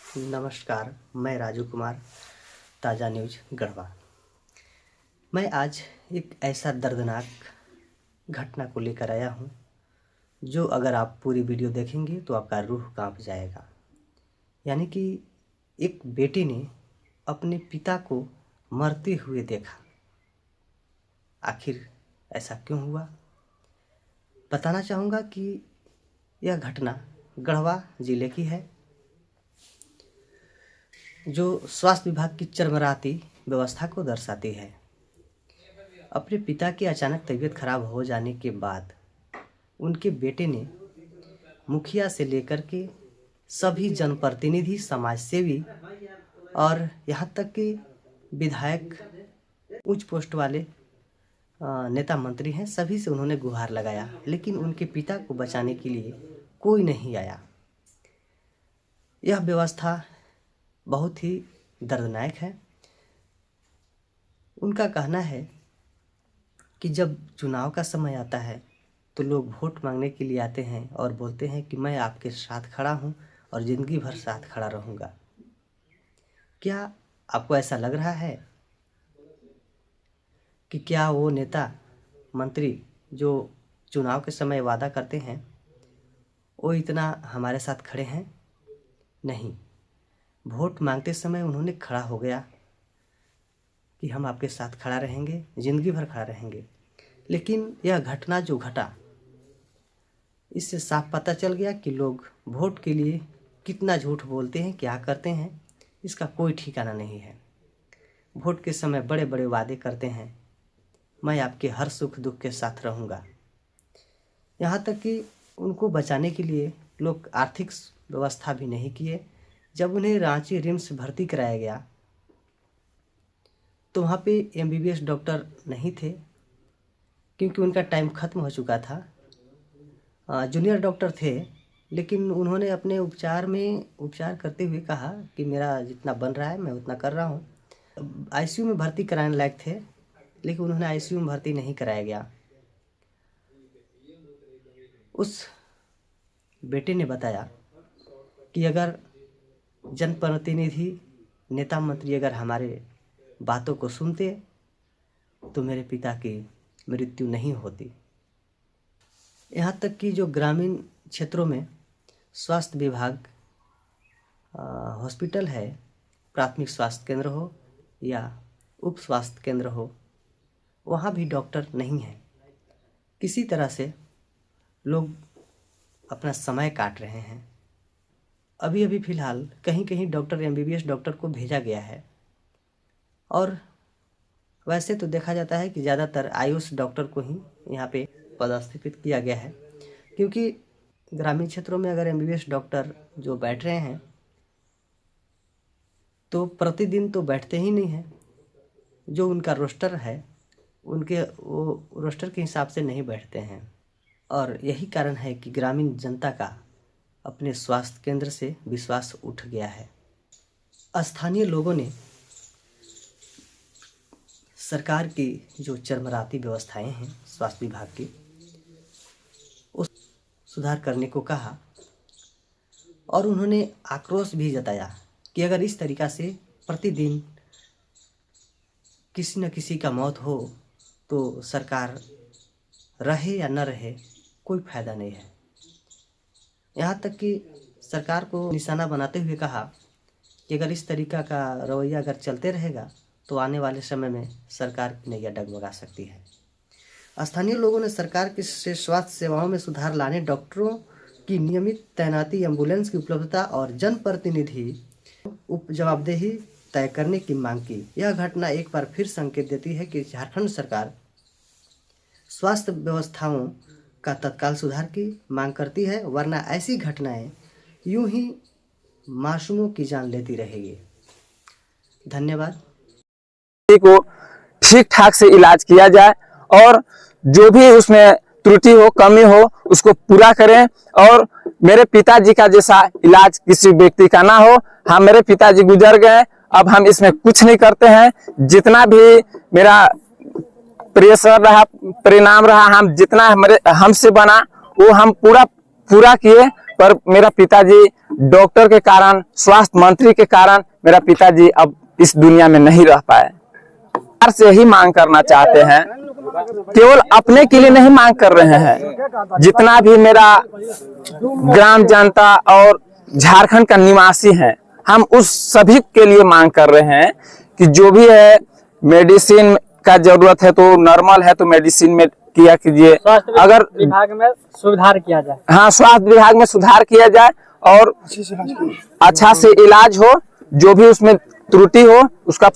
नमस्कार, मैं राजू कुमार, ताज़ा न्यूज़ गढ़वा। मैं आज एक ऐसा दर्दनाक घटना को लेकर आया हूँ जो अगर आप पूरी वीडियो देखेंगे तो आपका रूह कांप जाएगा। यानी कि एक बेटे ने अपने पिता को मरते हुए देखा। आखिर ऐसा क्यों हुआ? बताना चाहूँगा कि यह घटना गढ़वा ज़िले की है, जो स्वास्थ्य विभाग की चरमराती व्यवस्था को दर्शाती है। अपने पिता की अचानक तबीयत खराब हो जाने के बाद उनके बेटे ने मुखिया से लेकर के सभी जनप्रतिनिधि, समाजसेवी और यहाँ तक कि विधायक, उच्च पोस्ट वाले नेता मंत्री हैं, सभी से उन्होंने गुहार लगाया, लेकिन उनके पिता को बचाने के लिए कोई नहीं आया। यह व्यवस्था बहुत ही दर्दनाक है। उनका कहना है कि जब चुनाव का समय आता है तो लोग वोट मांगने के लिए आते हैं और बोलते हैं कि मैं आपके साथ खड़ा हूं और ज़िंदगी भर साथ खड़ा रहूँगा। क्या आपको ऐसा लग रहा है कि क्या वो नेता मंत्री जो चुनाव के समय वादा करते हैं वो इतना हमारे साथ खड़े हैं? नहीं। वोट मांगते समय उन्होंने खड़ा हो गया कि हम आपके साथ खड़ा रहेंगे, ज़िंदगी भर खड़ा रहेंगे। लेकिन यह घटना जो घटा, इससे साफ पता चल गया कि लोग वोट के लिए कितना झूठ बोलते हैं, क्या करते हैं, इसका कोई ठिकाना नहीं है। वोट के समय बड़े बड़े वादे करते हैं, मैं आपके हर सुख दुख के साथ रहूँगा। यहाँ तक कि उनको बचाने के लिए लोग आर्थिक व्यवस्था भी नहीं किए। जब उन्हें रांची रिम्स भर्ती कराया गया तो वहाँ पे MBBS डॉक्टर नहीं थे, क्योंकि उनका टाइम ख़त्म हो चुका था। जूनियर डॉक्टर थे, लेकिन उन्होंने अपने उपचार करते हुए कहा कि मेरा जितना बन रहा है मैं उतना कर रहा हूँ। ICU में भर्ती कराने लायक थे, लेकिन उन्होंने ICU में भर्ती नहीं कराया गया। उस बेटे ने बताया कि अगर जनप्रतिनिधि, नेता मंत्री अगर हमारे बातों को सुनते तो मेरे पिता की मृत्यु नहीं होती। यहाँ तक कि जो ग्रामीण क्षेत्रों में स्वास्थ्य विभाग हॉस्पिटल है, प्राथमिक स्वास्थ्य केंद्र हो या उप स्वास्थ्य केंद्र हो, वहाँ भी डॉक्टर नहीं है। किसी तरह से लोग अपना समय काट रहे हैं। अभी अभी फ़िलहाल कहीं कहीं डॉक्टर, MBBS डॉक्टर को भेजा गया है, और वैसे तो देखा जाता है कि ज़्यादातर आयुष डॉक्टर को ही यहाँ पे पदस्थापित किया गया है, क्योंकि ग्रामीण क्षेत्रों में अगर MBBS डॉक्टर जो बैठ रहे हैं तो प्रतिदिन तो बैठते ही नहीं हैं। जो उनका रोस्टर है, उनके वो रोस्टर के हिसाब से नहीं बैठते हैं, और यही कारण है कि ग्रामीण जनता का अपने स्वास्थ्य केंद्र से विश्वास उठ गया है। स्थानीय लोगों ने सरकार की जो चरमराती व्यवस्थाएं हैं स्वास्थ्य विभाग की, उस सुधार करने को कहा, और उन्होंने आक्रोश भी जताया कि अगर इस तरीक़ा से प्रतिदिन किसी न किसी का मौत हो तो सरकार रहे या न रहे, कोई फ़ायदा नहीं है। यहाँ तक कि सरकार को निशाना बनाते हुए कहा कि अगर इस तरीक़ा का रवैया अगर चलते रहेगा तो आने वाले समय में सरकार की नैया डगमगा सकती है। स्थानीय लोगों ने सरकार की से स्वास्थ्य सेवाओं में सुधार लाने, डॉक्टरों की नियमित तैनाती, एम्बुलेंस की उपलब्धता और जनप्रतिनिधि जवाबदेही तय करने की मांग की। यह घटना एक बार फिर संकेत देती है कि झारखंड सरकार स्वास्थ्य व्यवस्थाओं का तत्काल सुधार की मांग करती है, वरना ऐसी घटनाएं यूं ही मासूमों की जान लेती रहेगी। धन्यवाद। को ठीक ठाक से इलाज किया जाए और जो भी उसमें त्रुटि हो, कमी हो, उसको पूरा करें, और मेरे पिताजी का जैसा इलाज किसी व्यक्ति का ना हो। हाँ, मेरे पिताजी गुजर गए, अब हम इसमें कुछ नहीं करते हैं। जितना भी मेरा प्रेशर रहा, परिणाम रहा, हम जितना हमसे बना वो हम पूरा किए, पर मेरा पिताजी डॉक्टर के कारण, स्वास्थ्य मंत्री के कारण मेरा पिताजी अब इस दुनिया में नहीं रह पाए। सरकार से ही मांग करना चाहते हैं, केवल अपने के लिए नहीं मांग कर रहे हैं, जितना भी मेरा ग्राम जनता और झारखंड का निवासी है, हम उस सभी के लिए मांग कर रहे हैं कि जो भी है मेडिसिन का जरूरत है तो नॉर्मल है तो मेडिसिन में किया कीजिए। अगर विभाग में सुधार किया जाए, हाँ, स्वास्थ्य विभाग में सुधार किया जाए और अच्छा से इलाज हो, जो भी उसमें त्रुटि हो उसका